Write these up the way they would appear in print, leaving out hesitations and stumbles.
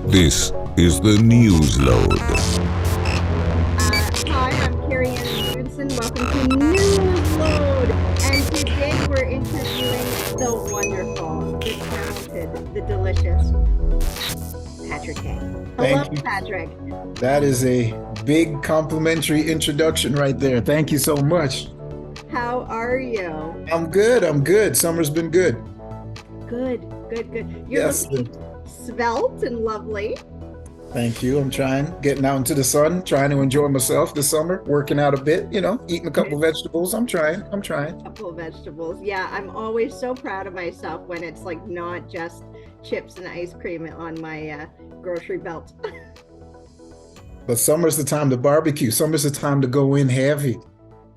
This is the Newsload. Hi, I'm Carrie Anne. Welcome to Newsload. And today we're interviewing the wonderful, the talented, the delicious Patrick Haye. Hello, Thank you. Patrick. That is a big complimentary introduction right there. Thank you so much. How are you? I'm good. I'm good. Summer's been good. Good. You're Yes. looking svelte and lovely. Thank you. I'm trying, getting out into the sun, trying to enjoy myself this summer, working out a bit, eating a couple vegetables. I'm trying. A couple of vegetables. Yeah, I'm always so proud of myself when it's like not just chips and ice cream on my grocery belt. But summer's the time to barbecue. Summer's the time to go in heavy.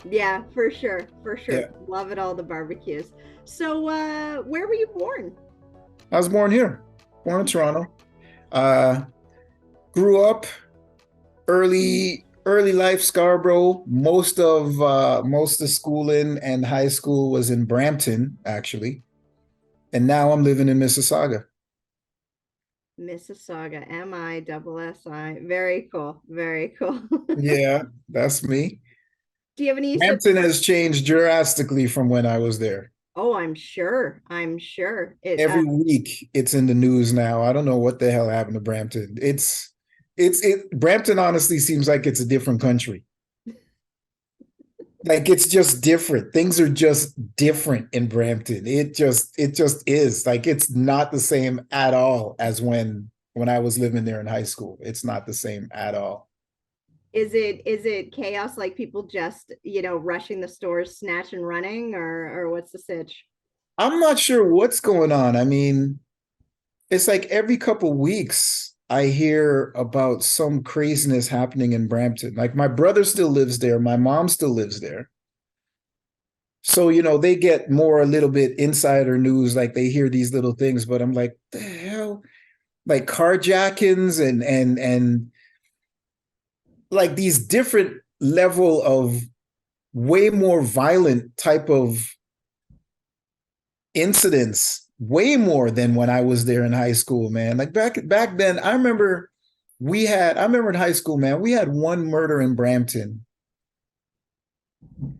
Yeah, for sure. Yeah. Love it all, the barbecues. So where were you born? I was born here, born in Toronto. Grew up early life, Scarborough. Most of schooling and high school was in Brampton, actually. And now I'm living in Mississauga. Mississauga, MISSI. Very cool. Yeah, that's me. Do you have any? Brampton has changed drastically from when I was there. Oh, I'm sure. Every week it's in the news now. I don't know what the hell happened to Brampton. Brampton honestly seems like it's a different country. Like it's just different. Things are just different in Brampton. It just is. Like it's not the same at all as when I was living there in high school. It's not the same at all. Is it chaos, like people just, rushing the stores, snatch and running, or what's the sitch? I'm not sure what's going on. I mean, it's like every couple weeks I hear about some craziness happening in Brampton. Like my brother still lives there. My mom still lives there. So, they get more a little bit insider news, like they hear these little things, but I'm like, the hell? Like carjackings and like these different level of way more violent type of incidents, way more than when I was there in high school, man. Like back then, I remember in high school, man, we had one murder in Brampton.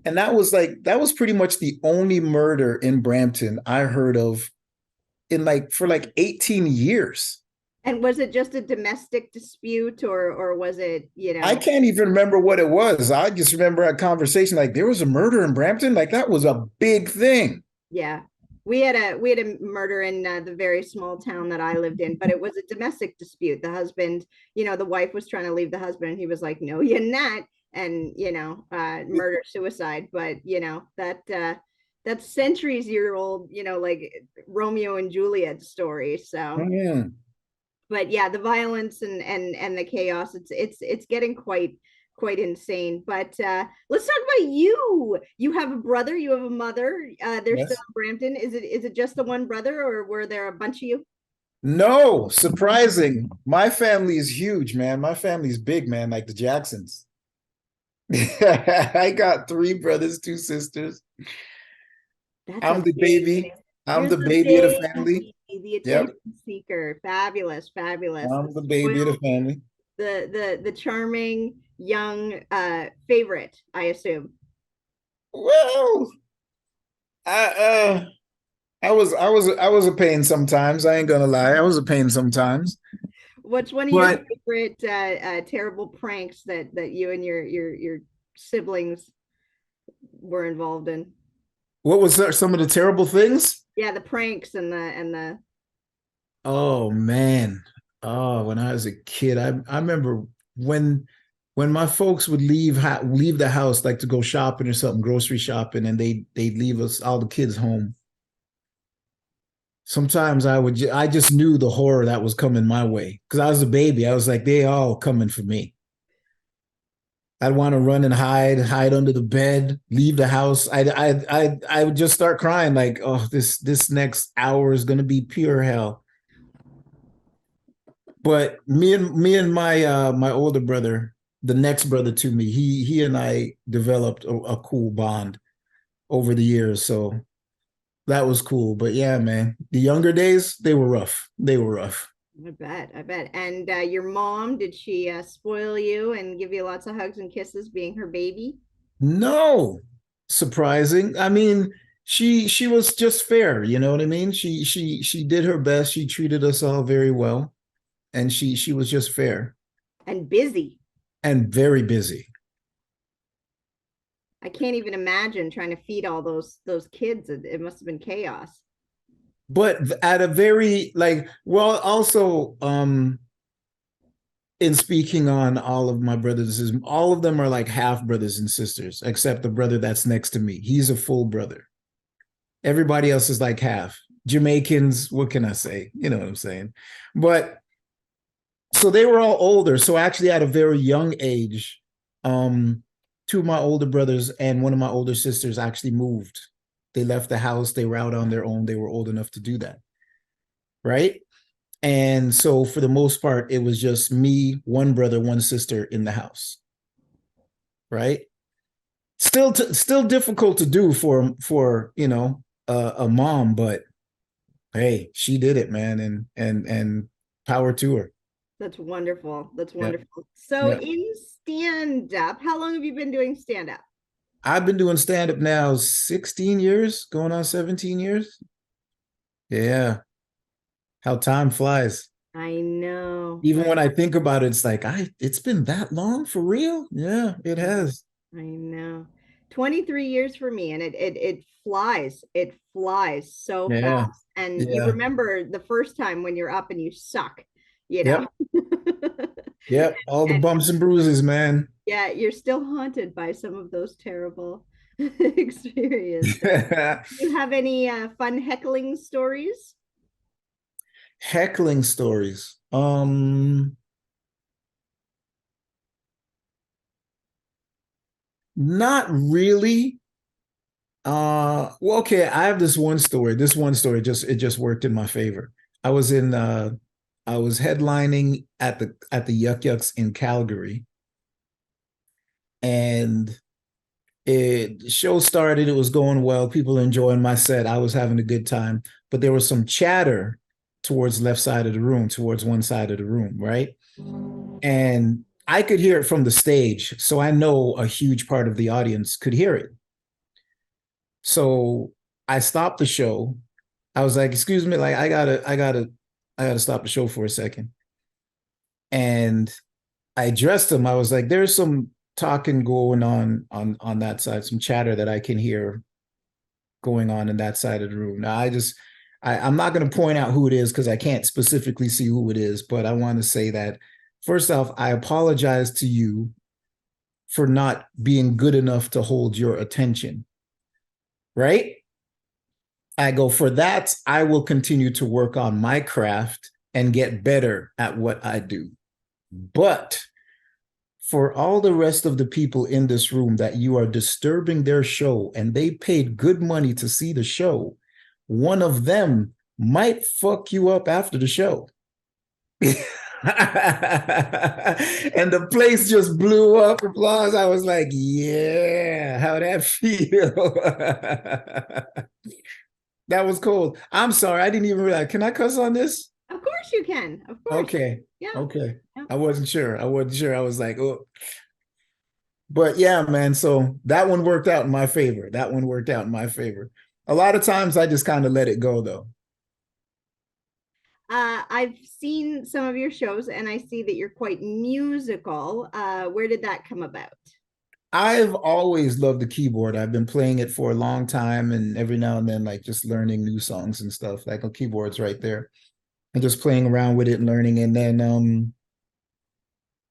And that was pretty much the only murder in Brampton I heard of for 18 years. And was it just a domestic dispute, or was it, I can't even remember what it was. I just remember a conversation like there was a murder in Brampton. Like that was a big thing. Yeah. We had a murder in the very small town that I lived in, but it was a domestic dispute. The husband, the wife was trying to leave the husband, and he was like, "No, you're not," and murder suicide. But that's centuries-year old, like Romeo and Juliet story. So. Yeah. But yeah, the violence and the chaos, it's getting quite insane. But let's talk about you. You have a brother, you have a mother. They're Yes. still in Brampton. Is it just the one brother, or were there a bunch of you? No, surprising. My family is huge, man. My family's big, man, like the Jacksons. I got 3 brothers, 2 sisters. I'm the baby. I'm the baby of the family. The Yep. attention seeker. Fabulous. I'm the baby of the family. The charming young favorite, I assume. Well, I was a pain sometimes. I ain't gonna lie. I was a pain sometimes. What's one of your favorite terrible pranks that you and your siblings were involved in? What was some of the terrible things? Yeah, the pranks and the. Oh man. Oh, when I was a kid, I remember when my folks would leave the house, like to go shopping or something, grocery shopping, and they'd leave us, all the kids, home. Sometimes I just knew the horror that was coming my way because I was a baby. I was like, they all coming for me. I'd want to run and hide under the bed, leave the house. I would just start crying like, oh, this next hour is gonna be pure hell. But me and my older brother, the next brother to me, he and I developed a cool bond over the years. So that was cool. But yeah, man, the younger days, they were rough. I bet. And your mom, did she spoil you and give you lots of hugs and kisses being her baby? No, surprising. I mean, she was just fair, you know what I mean? She did her best. She treated us all very well, and she was just fair And busy. and very busy. I can't even imagine trying to feed all those kids. It must have been chaos. But at a very like, well, also in speaking on all of my brothers, all of them are like half brothers and sisters, except the brother that's next to me. He's a full brother. Everybody else is like half. Jamaicans, what can I say? You know what I'm saying? But so they were all older. So actually at a very young age, two of my older brothers and one of my older sisters actually moved. They left the house. They were out on their own. They were old enough to do that. Right. And so for the most part, it was just me, one brother, one sister in the house. Right. Still difficult to do for a mom, but hey, she did it, man, and power to her. That's wonderful. That's Yeah. wonderful. So Yeah. in stand up, how long have you been doing stand up? I've been doing stand up now 16 years, going on 17 years. Yeah. How time flies. I know. Even when I think about it, it's like it's been that long for real? Yeah, it has. I know. 23 years for me, and it flies. It flies so Yeah. fast. And you Yeah. remember the first time when you're up and you suck, you know. Yep. Yep. All the And bumps and bruises, man. yeah, you're still haunted by some of those terrible experiences. Do you have any fun heckling stories? Heckling stories. Not really. Well, okay, I have this one story. This one story just worked in my favor. I was in I was headlining at the Yuck Yucks in Calgary, and show started. It was going well. People enjoying my set. I was having a good time, but there was some chatter towards left side of the room, towards one side of the room, right? And I could hear it from the stage, so I know a huge part of the audience could hear it. So I stopped the show. I was like, "Excuse me, like I gotta stop the show for a second." And I addressed him. I was like, "There's some talking going on that side, some chatter that I can hear going on in that side of the room." Now I'm not going to point out who it is because I can't specifically see who it is, but I want to say that first off, I apologize to you for not being good enough to hold your attention. Right? I go, for that, I will continue to work on my craft and get better at what I do. But for all the rest of the people in this room that you are disturbing their show and they paid good money to see the show, one of them might fuck you up after the show. And the place just blew up applause. I was like, yeah, how that feel? That was cold. I'm sorry. I didn't even realize. Can I cuss on this? Of course you can. Of course. Okay. Yeah. Okay. Yeah. I wasn't sure. I wasn't sure. I was like, oh. But yeah, man. So that one worked out in my favor. That one worked out in my favor. A lot of times I just kind of let it go though. I've seen some of your shows and I see that you're quite musical. Where did that come about? I've always loved the keyboard. I've been playing it for a long time, and every now and then, like just learning new songs and stuff. Like a keyboard's right there, and just playing around with it and learning. And then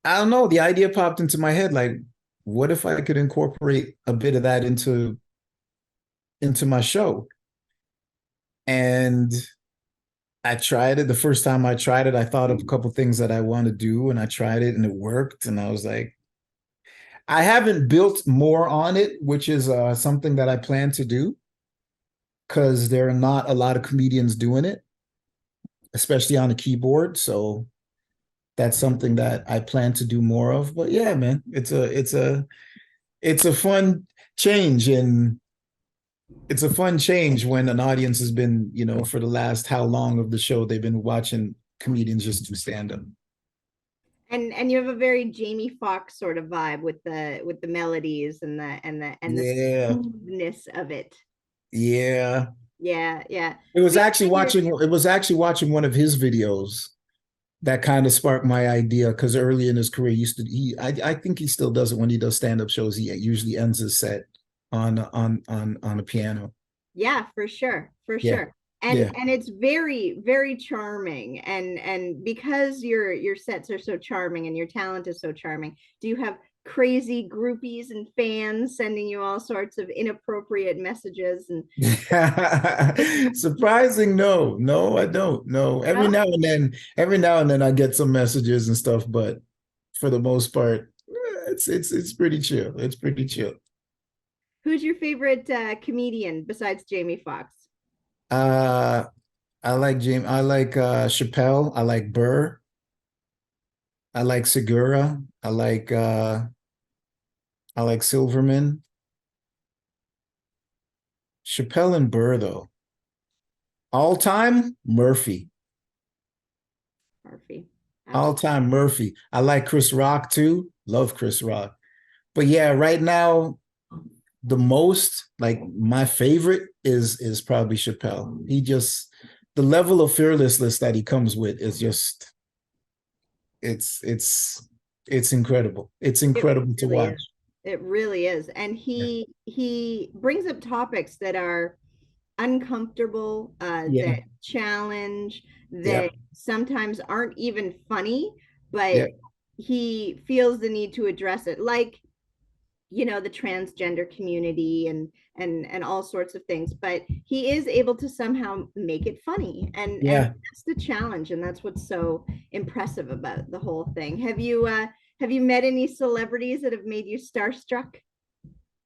I don't know, the idea popped into my head, like, what if I could incorporate a bit of that into my show? And I tried it. The first time I tried it, I thought of a couple things that I want to do, and I tried it and it worked. And I was like, I haven't built more on it, which is something that I plan to do because there are not a lot of comedians doing it, especially on the keyboard. So that's something that I plan to do more of. But yeah, man, it's a fun change, and it's a fun change when an audience has been, for the last how long of the show they've been watching comedians just do stand up. And you have a very Jamie Foxx sort of vibe with the melodies and the Yeah, smoothness of it. yeah. Yeah, yeah. It was Speaking actually of your, watching. It was actually watching one of his videos that kind of sparked my idea because early in his career, he used to. I think he still does it when he does stand up shows. He usually ends his set on a piano. yeah, for sure, for Yeah, sure. yeah. And it's very, very charming. And because your sets are so charming and your talent is so charming, do you have crazy groupies and fans sending you all sorts of inappropriate messages and Surprising, no, no, I don't. No, no? every now and then I get some messages and stuff, but for the most part, it's pretty chill. It's pretty chill. Who's your favorite comedian besides Jamie Foxx? Uh, I like James. I like Chappelle. I like Burr. I like Segura. I like Silverman. Chappelle and Burr though. All time Murphy. Murphy. All Absolutely. time Murphy. I like Chris Rock too. Love Chris Rock. But yeah, right now the most like my favorite is probably Chappelle. He just the level of fearlessness that he comes with is just it's it's it's incredible. It's It incredible to really watch. is. It really is. And Yeah. he brings up topics that are uncomfortable, Yeah. that challenge, Yeah. that sometimes aren't even funny, but Yeah. he feels the need to address it. Like, the transgender community and all sorts of things, but he is able to somehow make it funny, and Yeah. that's the challenge, and that's what's so impressive about the whole thing. Have you met any celebrities that have made you starstruck?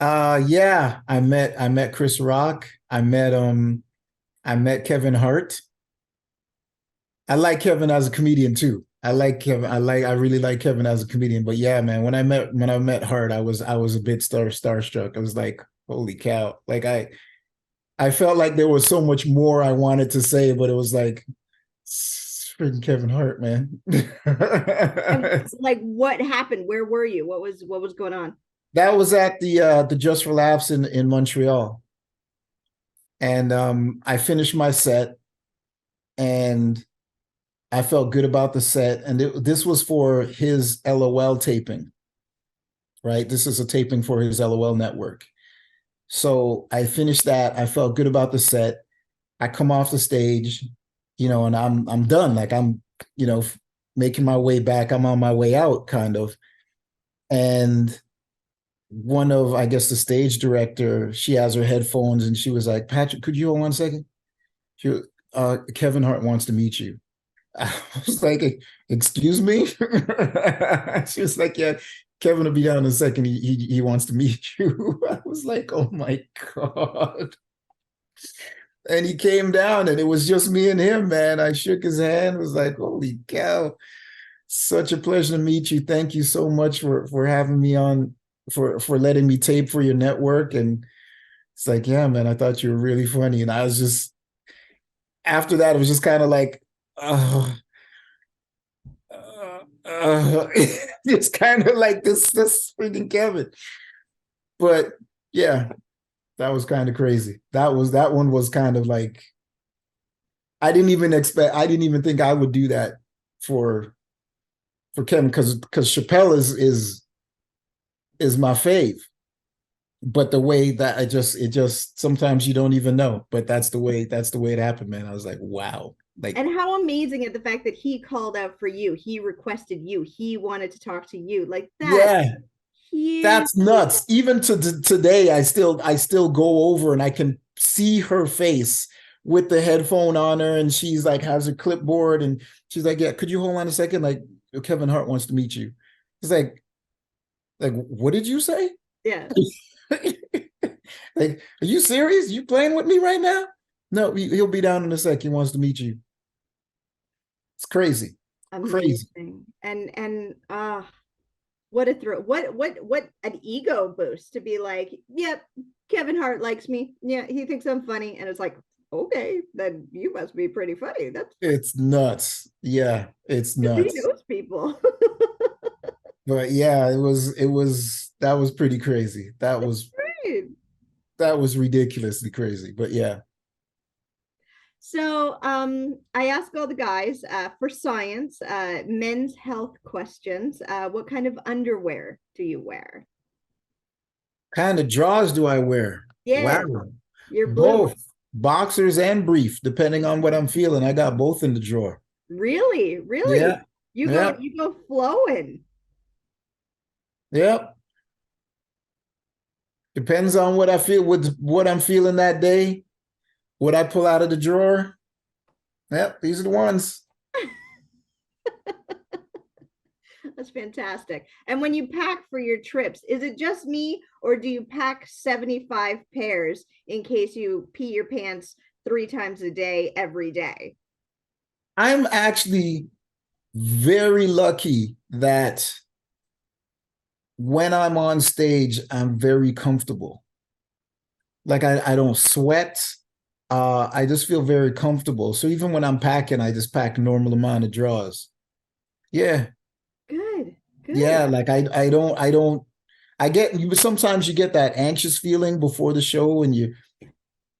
Yeah. I met Chris Rock. I met Kevin Hart. I like Kevin as a comedian too. I like Kevin. I really like Kevin as a comedian. But yeah, man, when I met Hart, I was a bit starstruck. I was like, holy cow. Like I felt like there was so much more I wanted to say, but it was like it's freaking Kevin Hart, man. And like, what happened? Where were you? What was going on? That was at the Just for Laughs in Montreal. And I finished my set and I felt good about the set. And this was for his LOL taping, right? This is a taping for his LOL network. So I finished that. I felt good about the set. I come off the stage, and I'm done. Like I'm, making my way back. I'm on my way out, kind of. And one of, I guess, the stage director, she has her headphones and she was like, Patrick, could you hold 1 second? She, Kevin Hart wants to meet you. I was like, excuse me? She was like, yeah, Kevin will be down in a second. He wants to meet you. I was like, oh my God. And he came down and it was just me and him, man. I shook his hand, was like, holy cow. Such a pleasure to meet you. Thank you so much for having me on, for letting me tape for your network. And it's like, yeah, man, I thought you were really funny. And I was just after that, it was just kind of like, oh, it's kind of like this freaking Kevin. But yeah, that was kind of crazy. That one was kind of like I didn't even think I would do that for Kevin because Chappelle is my fave. But the way that it just sometimes you don't even know. But that's the way it happened, man. I was like, wow. Like, And how amazing at the fact that he called out for you, he requested you, he wanted to talk to you. Like, that's yeah, huge. that's nuts. Even to today, I still go over and I can see her face with the headphone on her, and she's like has her clipboard, and she's like, "Yeah, could you hold on a second? Like, Kevin Hart wants to meet you." It's like, what did you say? Yeah, Like, are you serious? You playing with me right now? No, he'll be down in a sec. He wants to meet you. It's crazy, crazy. amazing. And what a throw. What an ego boost to be like, yep, Kevin Hart likes me. Yeah, he thinks I'm funny. And it's like, okay, then you must be pretty funny. That's It's nuts. Yeah, it's because he nuts. knows people. But yeah, that was pretty crazy. Right. That was ridiculously crazy. But yeah. So I ask all the guys for science, men's health questions. What kind of underwear do you wear? Kind of drawers do I wear? Yes, Wow. you're blue. Both boxers and brief, depending on what I'm feeling. I got both in the drawer. Really, really. Yeah. You go, Yeah. you go flowing. Yep. Depends on what I feel with what I'm feeling that day. What I pull out of the drawer. Yep, these are the ones. That's fantastic. And when you pack for your trips, is it just me or do you pack 75 pairs in case you pee your pants 3 times a day every day? I'm actually very lucky that when I'm on stage, I'm very comfortable. Like I don't sweat. I just feel very comfortable. So even when I'm packing, I just pack a normal amount of drawers. Yeah. Good, good. Yeah. Like I get you sometimes you get that anxious feeling before the show and you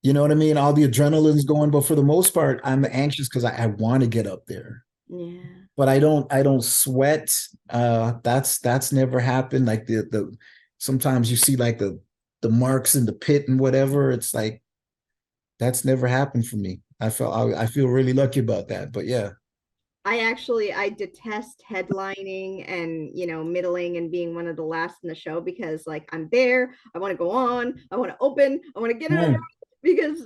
know what I mean? All the adrenaline's going, but for the most part, I'm anxious because I want to get up there. Yeah. But I don't sweat. That's never happened. Like the sometimes you see like the marks in the pit and whatever. It's like that's never happened for me. I feel really lucky about that. But yeah. I detest headlining and middling and being one of the last in the show because like I'm there, I want to go on, I want to open, I want to get it over Mm, because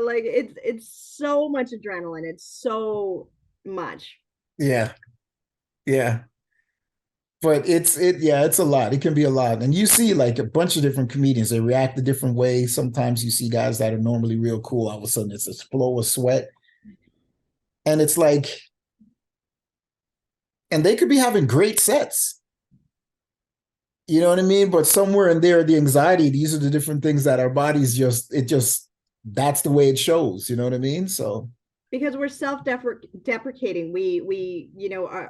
like it's so much adrenaline, it's so much. yeah. Yeah. But it's a lot. It can be a lot. And you see like a bunch of different comedians, they react a different way. Sometimes you see guys that are normally real cool, all of a sudden it's a flow of sweat. And it's like, and they could be having great sets. You know what I mean? But somewhere in there, the anxiety, these are the different things that our bodies that's the way it shows. You know what I mean? So Because we're self-deprecating, we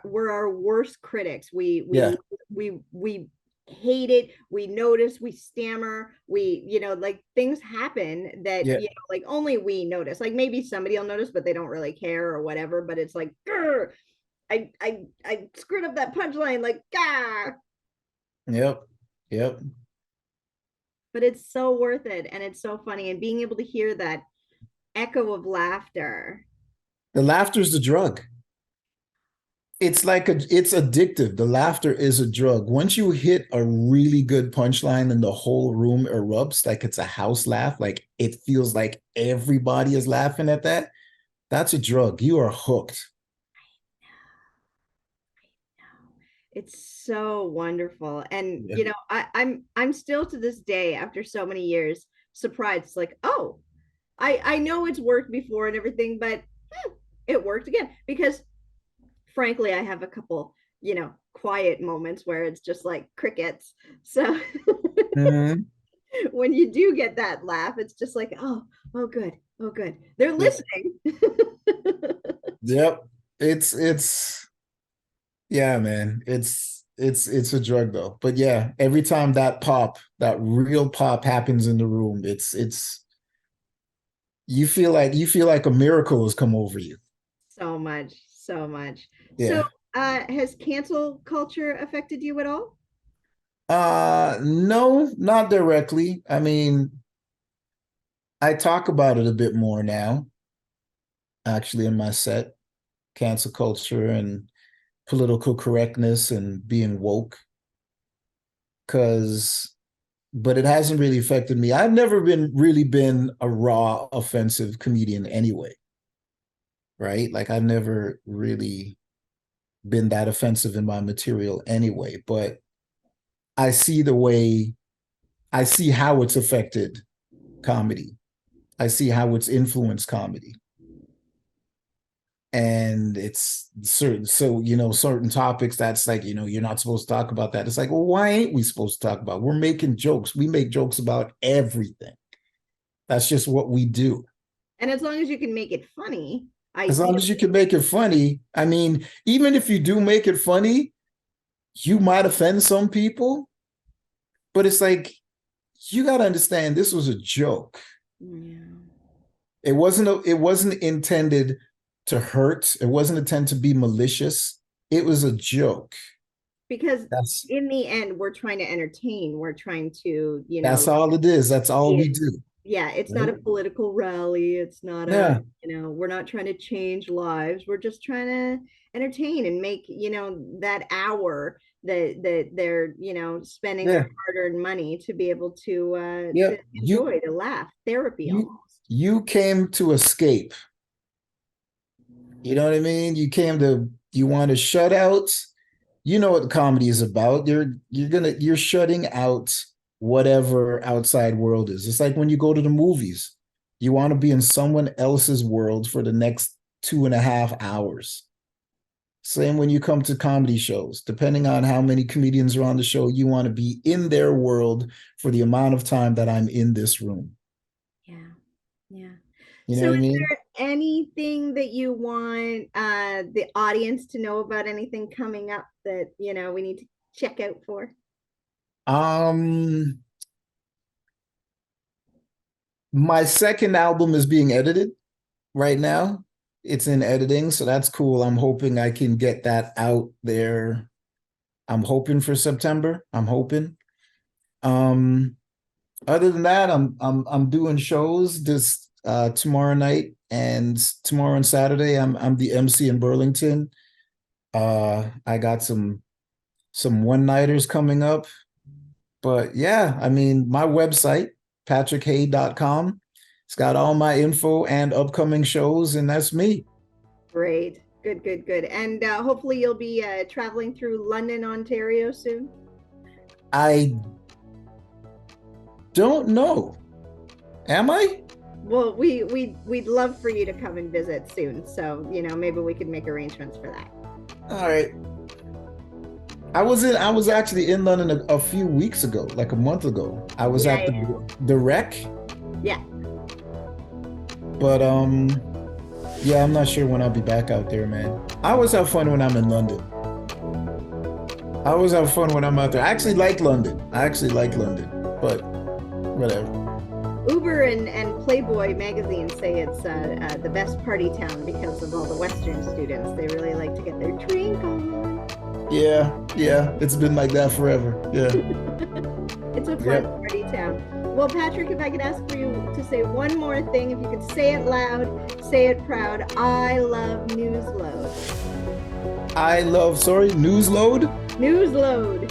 we're our worst critics, yeah. we hate it, we notice, we stammer, we like things happen that Yeah. like only we notice, like maybe somebody will notice but they don't really care or whatever, but it's like I screwed up that punchline, like Yep. Yep. but it's so worth it and it's so funny and being able to hear that echo of laughter. The laughter's the drug. It's addictive. The laughter is a drug. Once you hit a really good punchline and the whole room erupts, like it's a house laugh, like it feels like everybody is laughing at that. That's a drug. You are hooked. It's so wonderful. And Yeah. I'm still to this day, after so many years, surprised. It's like, oh, I know it's worked before and everything, but it worked again. Because frankly, I have a couple, quiet moments where it's just like crickets. So Mhm. when you do get that laugh, it's just like, oh good, oh good. They're Yep. listening. Yep. It's yeah, man. It's a drug though. But yeah, every time that real pop happens in the room, it's you feel like a miracle has come over you. So much, so much. So Yeah. has cancel culture affected you at all? No, not directly. I mean, I talk about it a bit more now, actually, in my set, cancel culture and political correctness and being woke. Cause, but it hasn't really affected me. I've never been a raw, offensive comedian anyway, right? Like I've never really been that offensive in my material anyway, but I see the way I see how it's affected comedy. I see how it's influenced comedy. And it's certain, so certain topics that's like, you're not supposed to talk about that. It's like, well, why ain't we supposed to talk about? We're making jokes. We make jokes about everything. That's just what we do. And as long as you can make it funny, As long as you can make it funny. I mean, even if you do make it funny, you might offend some people, but it's like, you got to understand this was a joke. Yeah. It wasn't intended to hurt. It wasn't intended to be malicious. It was a joke. Because in the end, we're trying to entertain. We're trying to, that's all it is. That's all we do. Yeah, it's not a political rally. It's not we're not trying to change lives. We're just trying to entertain and make, that hour that they're, spending their hard-earned money to be able to enjoy, to laugh, therapy almost. You came to escape. You know what I mean? You want to shut out. You know what the comedy is about. You're shutting out whatever outside world is. It's like when you go to the movies, you want to be in someone else's world for the next 2.5 hours. Same when you come to comedy shows. Depending on how many comedians are on the show, you want to be in their world for the amount of time that I'm in this room. Yeah. You know what I mean? Is there anything that you want the audience to know about, anything coming up that, we need to check out for? My second album is being edited right now. It's in editing, so that's cool. I'm hoping I can get that out there. I'm hoping for September. I'm hoping. Other than that, I'm doing shows this tomorrow night and tomorrow and Saturday. I'm the MC in Burlington. I got some one-nighters coming up. But yeah, I mean, my website, patrickhaye.com. It's got all my info and upcoming shows, and that's me. Great. Good. And hopefully you'll be traveling through London, Ontario soon. I don't know. Am I? Well, we'd love for you to come and visit soon. So, maybe we could make arrangements for that. All right. I was actually in London a few weeks ago, like a month ago. I was at the Rec. Yeah. But yeah, I'm not sure when I'll be back out there, man. I always have fun when I'm in London. I always have fun when I'm out there. I actually like London, but whatever. Uber and Playboy magazine say it's the best party town because of all the Western students. They really like to get their drink on. Yeah, it's been like that forever. Yeah. It's a fun party town. Well, Patrick, if I could ask for you to say one more thing, if you could say it loud, say it proud. I love Newsload. Newsload? Newsload.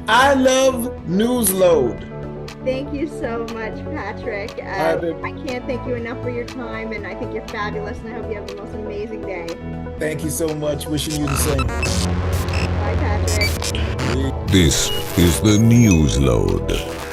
I love Newsload. Thank you so much, Patrick. I can't thank you enough for your time, and I think you're fabulous, and I hope you have the most amazing day. Thank you so much. Wishing you the same. Bye, Patrick. This is the Newsload.